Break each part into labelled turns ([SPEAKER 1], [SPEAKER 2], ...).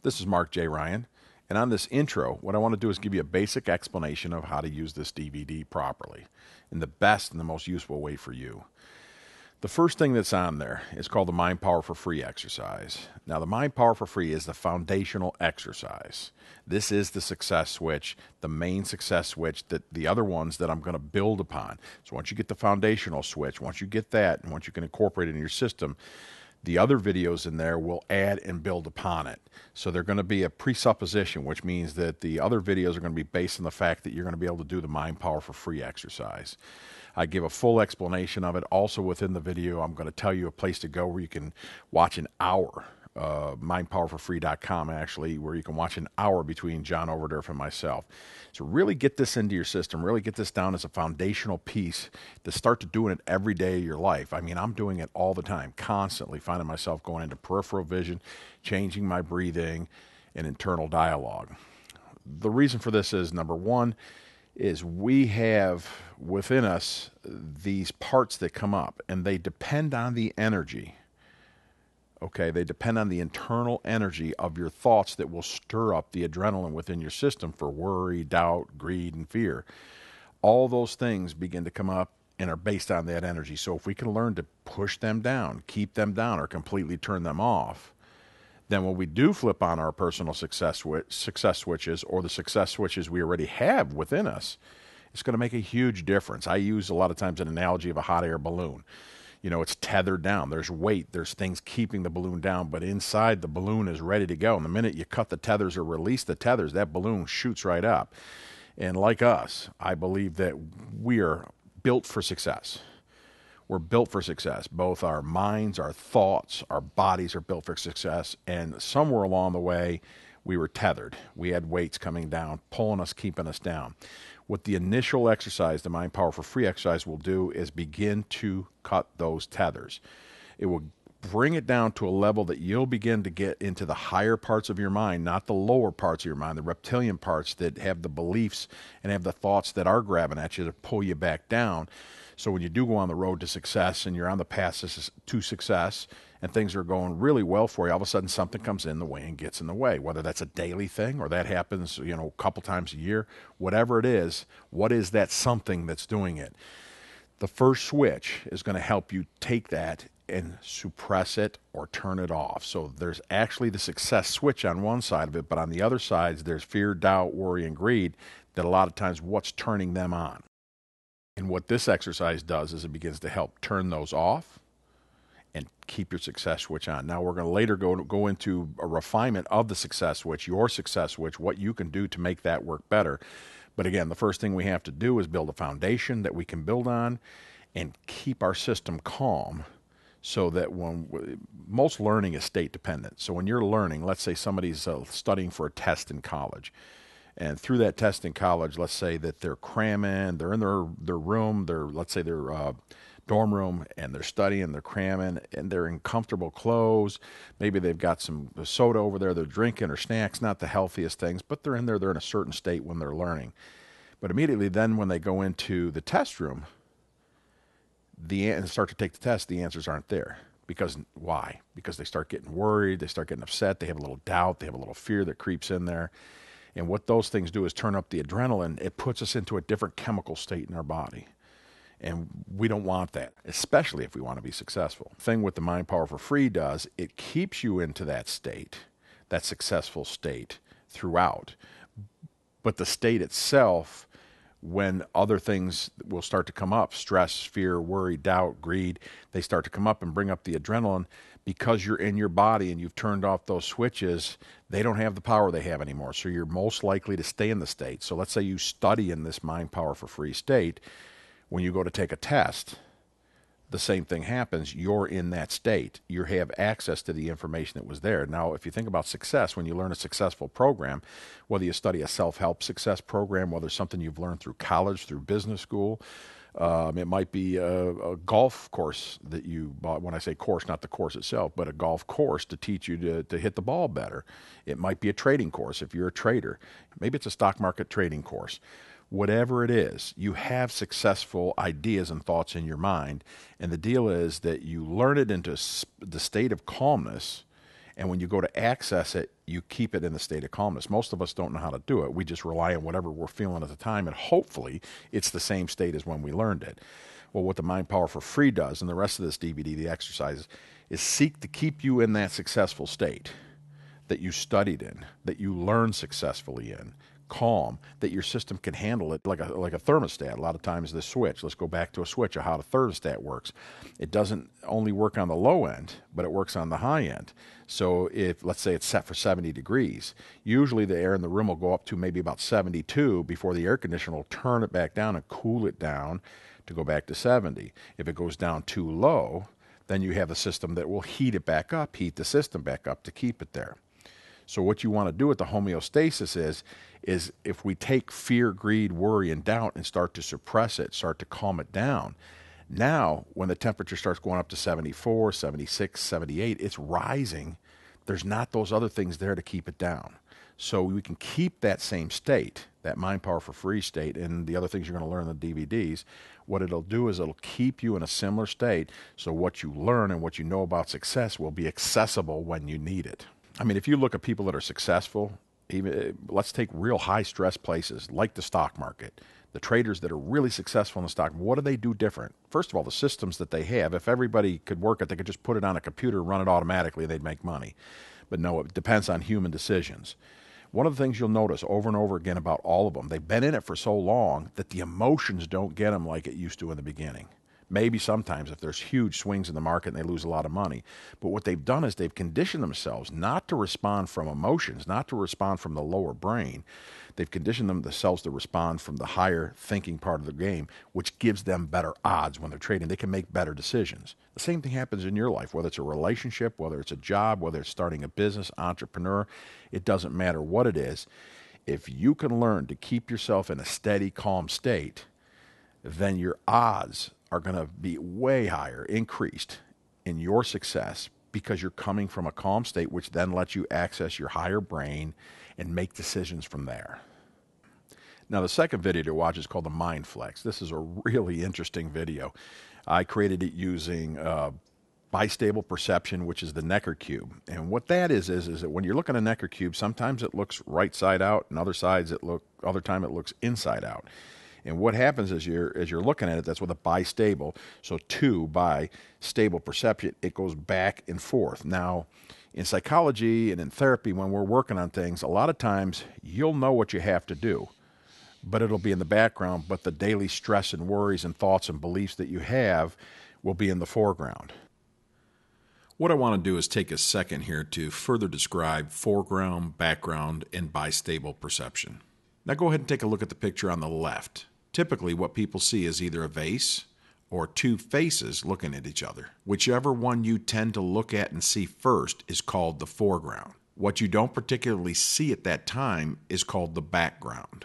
[SPEAKER 1] This is Mark J. Ryan, and on this intro, what I want to do is give you a basic explanation of how to use this DVD properly in the best and the most useful way for you. The first thing that's on there is called the Mind Power for Free exercise. Now, the Mind Power for Free is the foundational exercise. This is the success switch, the main success switch that the other ones that I'm going to build upon. So once you get the foundational switch, once you get that, and once you can incorporate it in your system, the other videos in there will add and build upon it. So they're going to be a presupposition, which means that the other videos are going to be based on the fact that you're going to be able to do the Mind Power for Free exercise. I give a full explanation of it. Also within the video, I'm going to tell you a place to go where you can watch an hour, mindpowerforfree.com actually, where you can watch an hour between John Overdurf and myself. So really get this into your system, really get this down as a foundational piece to start to doing it every day of your life. I mean, I'm doing it all the time, constantly finding myself going into peripheral vision, changing my breathing, and internal dialogue. The reason for this is, number one, is we have within us these parts that come up, and they depend on the energy. Okay, they depend on the internal energy of your thoughts that will stir up the adrenaline within your system for worry, doubt, greed, and fear. All those things begin to come up and are based on that energy. So if we can learn to push them down, keep them down, or completely turn them off, then when we do flip on our personal success switches or the success switches we already have within us, it's going to make a huge difference. I use a lot of times an analogy of a hot air balloon. You know, it's tethered down. There's weight. There's things keeping the balloon down, but inside the balloon is ready to go. And the minute you cut the tethers or release the tethers, that balloon shoots right up. And like us, I believe that we are built for success. We're built for success. Both our minds, our thoughts, our bodies are built for success. And somewhere along the way, we were tethered. We had weights coming down, pulling us, keeping us down. What the initial exercise, the Mind Power for Free exercise, will do is begin to cut those tethers. It will bring it down to a level that you'll begin to get into the higher parts of your mind, not the lower parts of your mind, the reptilian parts that have the beliefs and have the thoughts that are grabbing at you to pull you back down. So when you do go on the road to success and you're on the path to success and things are going really well for you, all of a sudden something comes in the way and gets in the way, whether that's a daily thing or that happens, a couple times a year, whatever it is, what is that something that's doing it? The first switch is going to help you take that and suppress it or turn it off. So there's actually the success switch on one side of it, but on the other side, there's fear, doubt, worry, and greed that a lot of times what's turning them on. And what this exercise does is it begins to help turn those off and keep your success switch on. Now we're going to later go into a refinement of the success switch, your success switch, what you can do to make that work better. But again, the first thing we have to do is build a foundation that we can build on and keep our system calm so that most learning is state dependent. So when you're learning, let's say somebody's studying for a test in college. And through that test in college, let's say that they're cramming, they're in their room, let's say their dorm room, and they're studying, they're cramming, and they're in comfortable clothes. Maybe they've got some soda over there they're drinking or snacks, not the healthiest things, but they're in there, they're in a certain state when they're learning. But immediately then when they go into the test room and start to take the test, the answers aren't there. Because why? Because they start getting worried, they start getting upset, they have a little doubt, they have a little fear that creeps in there. And what those things do is turn up the adrenaline. It puts us into a different chemical state in our body. And we don't want that, especially if we want to be successful. The thing with the Mind Power for Free does, it keeps you into that state, that successful state throughout. But the state itself, when other things will start to come up, stress, fear, worry, doubt, greed, they start to come up and bring up the adrenaline. Because you're in your body and you've turned off those switches, they don't have the power they have anymore. So you're most likely to stay in the state. So let's say you study in this Mind Power for Free state. When you go to take a test, the same thing happens. You're in that state. You have access to the information that was there. Now, if you think about success, when you learn a successful program, whether you study a self-help success program, whether it's something you've learned through college, through business school, it might be a golf course that you bought. When I say course, not the course itself, but a golf course to teach you to hit the ball better. It might be a trading course if you're a trader. Maybe it's a stock market trading course. Whatever it is, you have successful ideas and thoughts in your mind. And the deal is that you learn it into the state of calmness And when you go to access it, you keep it in the state of calmness. Most of us don't know how to do it. We just rely on whatever we're feeling at the time, and hopefully it's the same state as when we learned it. Well, what the Mind Power for Free does, and the rest of this DVD, the exercises, is seek to keep you in that successful state that you studied in, that you learned successfully in, calm, that your system can handle it like a thermostat. A lot of times the switch, let's go back to a switch of how the thermostat works. It doesn't only work on the low end, but it works on the high end. So if, let's say it's set for 70 degrees, usually the air in the room will go up to maybe about 72 before the air conditioner will turn it back down and cool it down to go back to 70. If it goes down too low, then you have a system that will heat it back up, heat the system back up to keep it there. So what you want to do with the homeostasis is if we take fear, greed, worry, and doubt and start to suppress it, start to calm it down, now when the temperature starts going up to 74, 76, 78, it's rising. There's not those other things there to keep it down. So we can keep that same state, that Mind Power for Free state, and the other things you're going to learn in the DVDs. What it'll do is it'll keep you in a similar state, so what you learn and what you know about success will be accessible when you need it. I mean, if you look at people that are successful, even let's take real high stress places like the stock market. The traders that are really successful in the stock, what do they do different? First of all, the systems that they have, if everybody could work it, they could just put it on a computer, run it automatically, they'd make money. But no, it depends on human decisions. One of the things you'll notice over and over again about all of them, they've been in it for so long that the emotions don't get them like it used to in the beginning. Maybe sometimes if there's huge swings in the market and they lose a lot of money. But what they've done is they've conditioned themselves not to respond from emotions, not to respond from the lower brain. They've conditioned themselves to respond from the higher thinking part of the game, which gives them better odds when they're trading. They can make better decisions. The same thing happens in your life, whether it's a relationship, whether it's a job, whether it's starting a business, entrepreneur. It doesn't matter what it is. If you can learn to keep yourself in a steady, calm state, then your odds are going to be way higher, increased in your success because you're coming from a calm state, which then lets you access your higher brain and make decisions from there. Now, the second video to watch is called the Mind Flex. This is a really interesting video. I created it using bistable perception, which is the Necker cube. And what that is that when you're looking at a Necker cube, sometimes it looks right side out, and other time it looks inside out. And what happens as you're looking at it, that's with a bistable. So stable perception, it goes back and forth. Now, in psychology and in therapy, when we're working on things, a lot of times you'll know what you have to do, but it'll be in the background. But the daily stress and worries and thoughts and beliefs that you have will be in the foreground. What I want to do is take a second here to further describe foreground, background, and bistable perception. Now go ahead and take a look at the picture on the left. Typically, what people see is either a vase or two faces looking at each other. Whichever one you tend to look at and see first is called the foreground. What you don't particularly see at that time is called the background.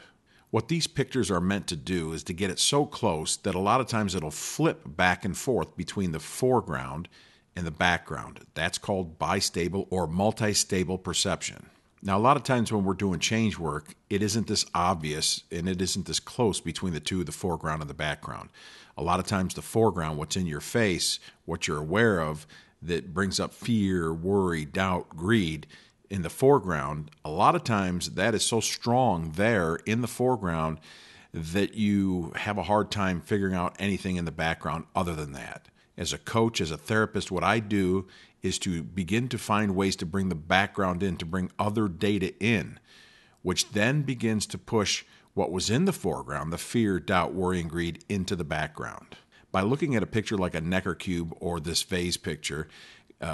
[SPEAKER 1] What these pictures are meant to do is to get it so close that a lot of times it'll flip back and forth between the foreground and the background. That's called bistable or multistable perception. Now, a lot of times when we're doing change work, it isn't this obvious and it isn't this close between the two, the foreground and the background. A lot of times the foreground, what's in your face, what you're aware of, that brings up fear, worry, doubt, greed in the foreground, a lot of times that is so strong there in the foreground that you have a hard time figuring out anything in the background other than that. As a coach, as a therapist, what I do is to begin to find ways to bring the background in, to bring other data in, which then begins to push what was in the foreground, the fear, doubt, worry, and greed, into the background. By looking at a picture like a Necker cube or this vase picture,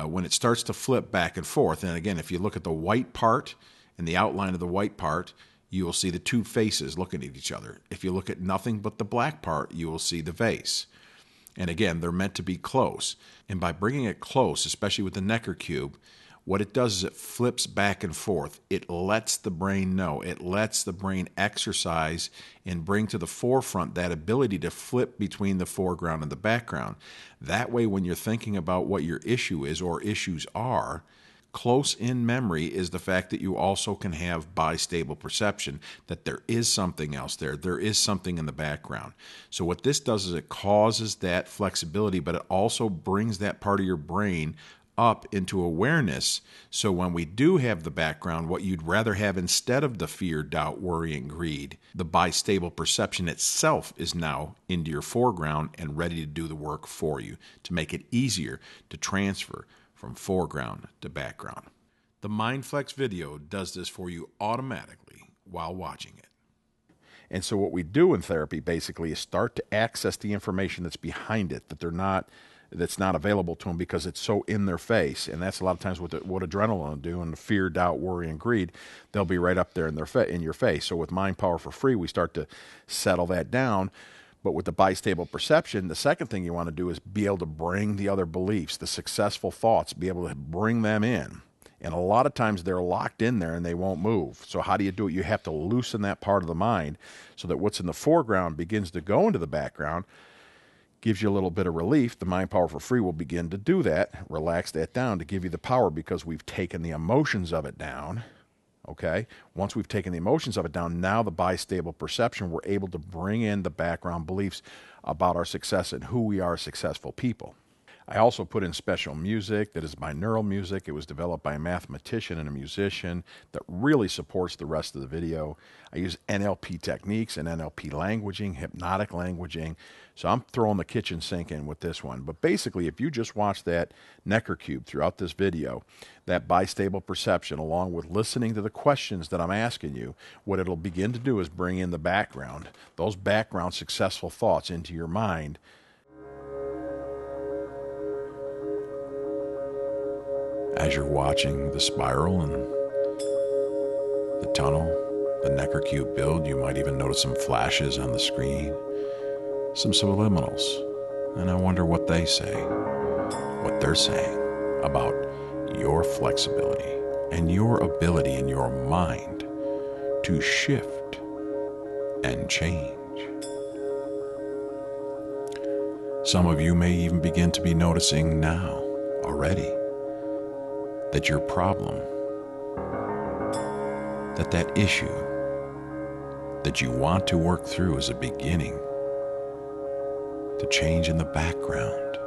[SPEAKER 1] when it starts to flip back and forth, and again, if you look at the white part and the outline of the white part, you will see the two faces looking at each other. If you look at nothing but the black part, you will see the vase. And again, they're meant to be close. And by bringing it close, especially with the Necker cube, what it does is it flips back and forth. It lets the brain know. It lets the brain exercise and bring to the forefront that ability to flip between the foreground and the background. That way, when you're thinking about what your issue is or issues are, close in memory is the fact that you also can have bistable perception, that there is something else there. There is something in the background. So what this does is it causes that flexibility, but it also brings that part of your brain
[SPEAKER 2] up into awareness. So when we do have the background, what you'd rather have instead of the fear, doubt, worry, and greed, the bistable perception itself is now into your foreground and ready to do the work for you to make it easier to transfer from foreground to background. The MindFlex video does this for you automatically while watching it.
[SPEAKER 1] And so what we do in therapy basically is start to access the information that's behind it, that's not available to them because it's so in their face. And that's a lot of times what adrenaline will do, and the fear, doubt, worry, and greed, they'll be right up there in your face. So with Mind Power for Free, we start to settle that down. But with the bistable perception, the second thing you want to do is be able to bring the other beliefs, the successful thoughts, be able to bring them in. And a lot of times they're locked in there and they won't move. So how do you do it? You have to loosen that part of the mind so that what's in the foreground begins to go into the background, gives you a little bit of relief. The Mind Power for Free will begin to do that, relax that down to give you the power because we've taken the emotions of it down. Okay? Once we've taken the emotions of it down, now the bistable perception, we're able to bring in the background beliefs about our success and who we are as successful people. I also put in special music that is binaural music. It was developed by a mathematician and a musician that really supports the rest of the video. I use NLP techniques and NLP languaging, hypnotic languaging. So I'm throwing the kitchen sink in with this one. But basically, if you just watch that Necker cube throughout this video, that bistable perception, along with listening to the questions that I'm asking you, what it'll begin to do is bring in the background, those background successful thoughts into your mind. As you're watching the spiral and the tunnel, the Necker cube build, you might even notice some flashes on the screen, some subliminals, and I wonder what they say, what they're saying about your flexibility and your ability in your mind to shift and change. Some of you may even begin to be noticing now already that your problem, that issue that you want to work through is a beginning to change in the background.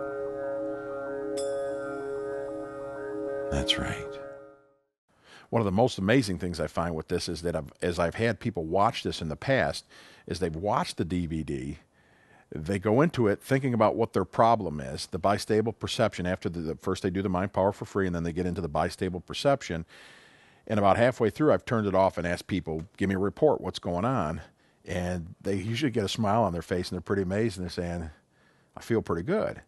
[SPEAKER 1] That's right. One of the most amazing things I find with this is that as I've had people watch this in the past, is they've watched the DVD, they go into it thinking about what their problem is, the bistable perception. After first they do the Mind Power for Free, and then they get into the bistable perception. And about halfway through, I've turned it off and asked people, give me a report, what's going on? And they usually get a smile on their face, and they're pretty amazed, and they're saying, I feel pretty good.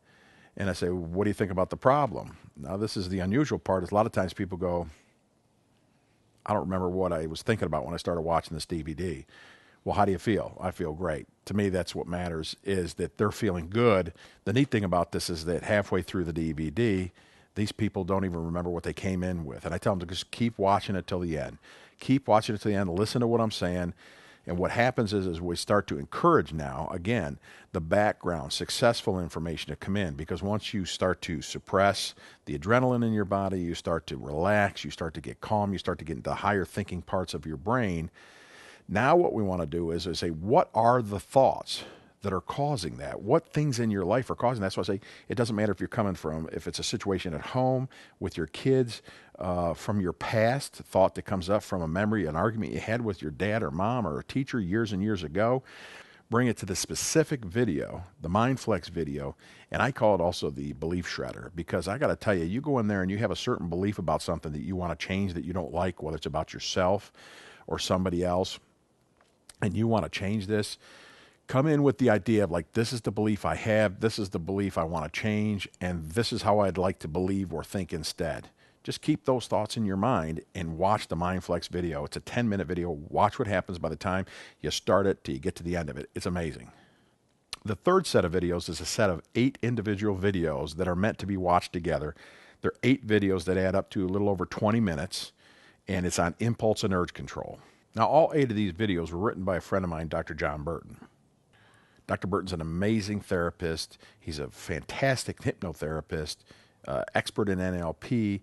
[SPEAKER 1] And I say, what do you think about the problem? Now, this is the unusual part, is a lot of times people go, I don't remember what I was thinking about when I started watching this DVD. Well, how do you feel? I feel great. To me, that's what matters, is that they're feeling good. The neat thing about this is that halfway through the DVD, these people don't even remember what they came in with. And I tell them to just keep watching it till the end. Keep watching it till the end. Listen to what I'm saying. And what happens is we start to encourage now, again, the background, successful information to come in. Because once you start to suppress the adrenaline in your body, you start to relax, you start to get calm, you start to get into higher thinking parts of your brain. Now what we want to do is say, what are the thoughts that are causing that? What things in your life are causing that? So I say, it doesn't matter if you're coming from, if it's a situation at home with your kids, from your past, thought that comes up from a memory, an argument you had with your dad or mom or a teacher years and years ago. Bring it to the specific video, the MindFlex video, and I call it also the belief shredder, because I got to tell you, you go in there and you have a certain belief about something that you want to change, that you don't like, whether it's about yourself or somebody else, and you want to change this, come in with the idea of like, this is the belief I have, this is the belief I want to change, and this is how I'd like to believe or think instead. Just keep those thoughts in your mind and watch the MindFlex video. It's a 10-minute video. Watch what happens by the time you start it till you get to the end of it. It's amazing. The third set of videos is a set of 8 individual videos that are meant to be watched together. They're 8 videos that add up to a little over 20 minutes, and it's on impulse and urge control. Now, all 8 of these videos were written by a friend of mine, Dr. John Burton. Dr. Burton's an amazing therapist. He's a fantastic hypnotherapist, expert in NLP.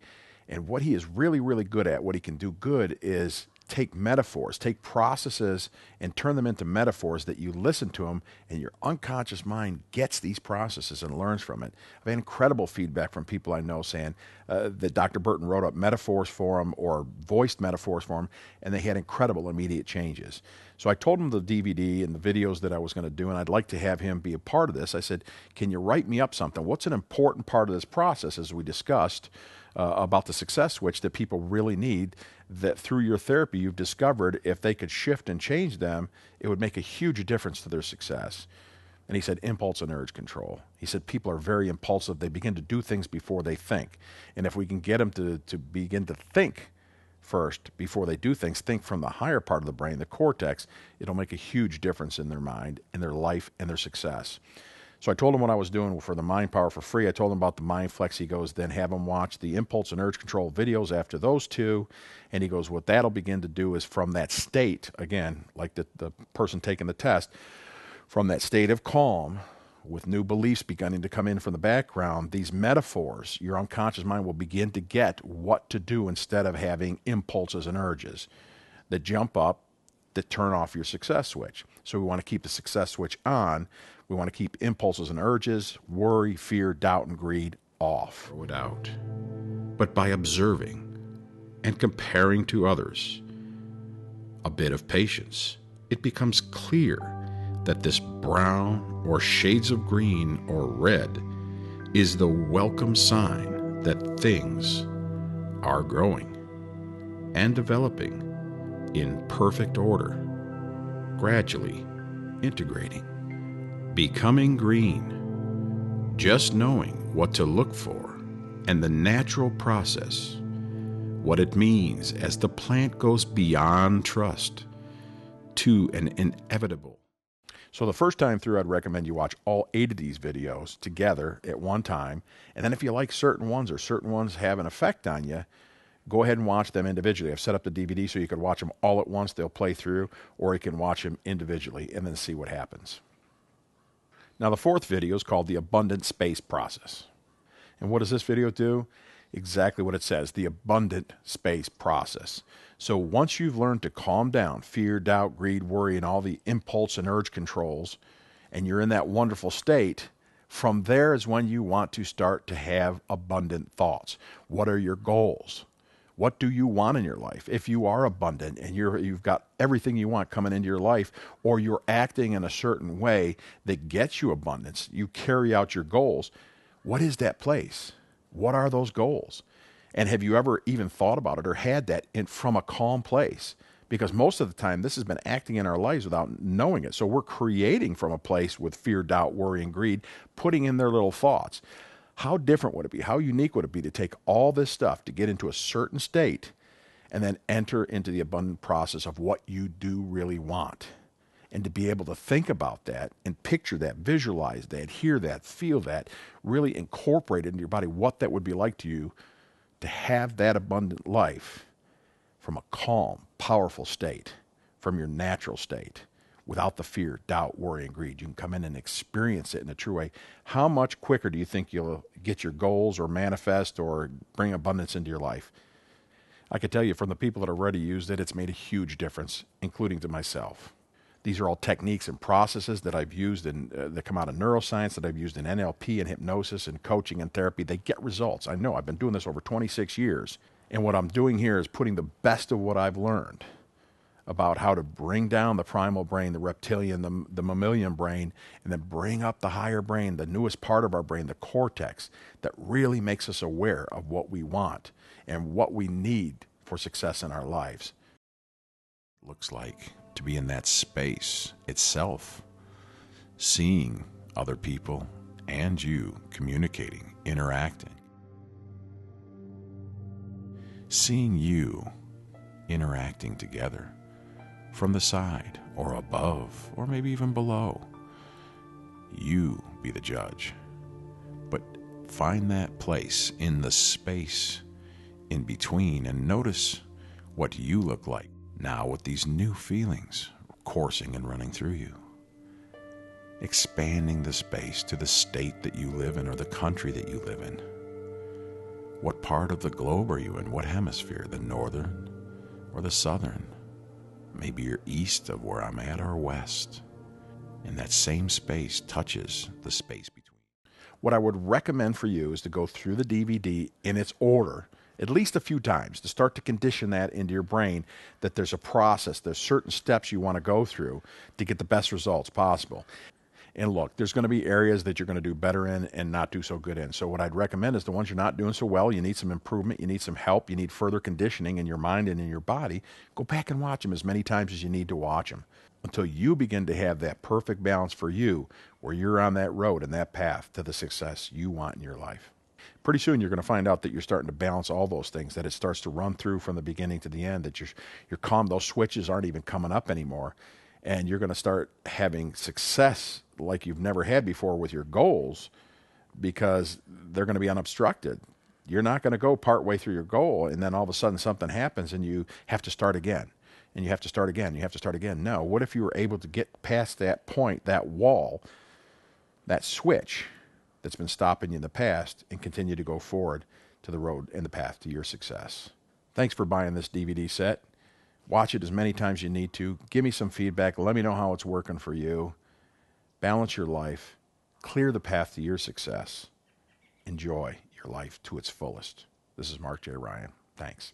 [SPEAKER 1] And what he is really, really good at, what he can do good, is take metaphors, take processes and turn them into metaphors that you listen to them, and your unconscious mind gets these processes and learns from it. I've had incredible feedback from people I know saying that Dr. Burton wrote up metaphors for them or voiced metaphors for them, and they had incredible immediate changes. So I told him the DVD and the videos that I was going to do, and I'd like to have him be a part of this. I said, can you write me up something? What's an important part of this process, as we discussed, about the success switch that people really need, that through your therapy you've discovered if they could shift and change them, it would make a huge difference to their success. And he said, impulse and urge control. He said, people are very impulsive. They begin to do things before they think. And if we can get them to begin to think first before they do things, think from the higher part of the brain, the cortex, it'll make a huge difference in their mind, in their life, and their success. So I told him what I was doing for the Mind Power for free. I told him about the Mind Flex. He goes, then have him watch the impulse and urge control videos after those two. And he goes, what that'll begin to do is from that state, again, like the person taking the test, from that state of calm, with new beliefs beginning to come in from the background, these metaphors, your unconscious mind will begin to get what to do instead of having impulses and urges that jump up, that turn off your success switch. So we want to keep the success switch on. We want to keep impulses and urges, worry, fear, doubt, and greed off.
[SPEAKER 2] Throw it out. But by observing and comparing to others, a bit of patience, it becomes clear that this brown or shades of green or red is the welcome sign that things are growing and developing in perfect order, gradually integrating, becoming green, just knowing what to look for and the natural process, what it means as the plant goes beyond trust to an inevitable.
[SPEAKER 1] So the first time through, I'd recommend you watch all 8 of these videos together at one time. And then if you like certain ones or certain ones have an effect on you, go ahead and watch them individually. I've set up the DVD so you can watch them all at once. They'll play through, or you can watch them individually and then see what happens. Now, the 4th video is called the Abundant Space Process. And what does this video do? Exactly what it says, the abundant space process. So once you've learned to calm down fear, doubt, greed, worry, and all the impulse and urge controls, and you're in that wonderful state, from there is when you want to start to have abundant thoughts. What are your goals? What do you want in your life? If you are abundant and you've got everything you want coming into your life, or you're acting in a certain way that gets you abundance, you carry out your goals, what is that place? What are those goals? And have you ever even thought about it or had that from a calm place? Because most of the time, this has been acting in our lives without knowing it. So we're creating from a place with fear, doubt, worry, and greed, putting in their little thoughts. How different would it be? How unique would it be to take all this stuff to get into a certain state and then enter into the abundant process of what you do really want? And to be able to think about that and picture that, visualize that, hear that, feel that, really incorporate it into your body, what that would be like to you to have that abundant life from a calm, powerful state, from your natural state, without the fear, doubt, worry, and greed. You can come in and experience it in a true way. How much quicker do you think you'll get your goals or manifest or bring abundance into your life? I can tell you from the people that have already used it, it's made a huge difference, including to myself. These are all techniques and processes that I've used that come out of neuroscience, that I've used in NLP and hypnosis and coaching and therapy. They get results. I know I've been doing this over 26 years. And what I'm doing here is putting the best of what I've learned about how to bring down the primal brain, the reptilian, the mammalian brain, and then bring up the higher brain, the newest part of our brain, the cortex, that really makes us aware of what we want and what we need for success in our lives.
[SPEAKER 2] Looks like to be in that space itself, seeing other people and you communicating, interacting, seeing you interacting together from the side or above or maybe even below. You be the judge, but find that place in the space in between and notice what you look like now with these new feelings coursing and running through you. Expanding the space to the state that you live in or the country that you live in. What part of the globe are you in? What hemisphere? The northern or the southern? Maybe you're east of where I'm at or west. And that same space touches the space between.
[SPEAKER 1] What I would recommend for you is to go through the DVD in its order at least a few times to start to condition that into your brain that there's a process, there's certain steps you want to go through to get the best results possible. And look, there's going to be areas that you're going to do better in and not do so good in. So what I'd recommend is the ones you're not doing so well, you need some improvement, you need some help, you need further conditioning in your mind and in your body, go back and watch them as many times as you need to watch them until you begin to have that perfect balance for you where you're on that road and that path to the success you want in your life. Pretty soon you're going to find out that you're starting to balance all those things, that it starts to run through from the beginning to the end, that you're calm, those switches aren't even coming up anymore. And you're going to start having success like you've never had before with your goals because they're going to be unobstructed. You're not going to go part way through your goal and then all of a sudden something happens and you have to start again. And you have to start again. You have to start again. No, what if you were able to get past that point, that wall, that switch that's been stopping you in the past and continue to go forward to the road and the path to your success? Thanks for buying this DVD set. Watch it as many times as you need to. Give me some feedback. Let me know how it's working for you. Balance your life. Clear the path to your success. Enjoy your life to its fullest. This is Mark J. Ryan. Thanks.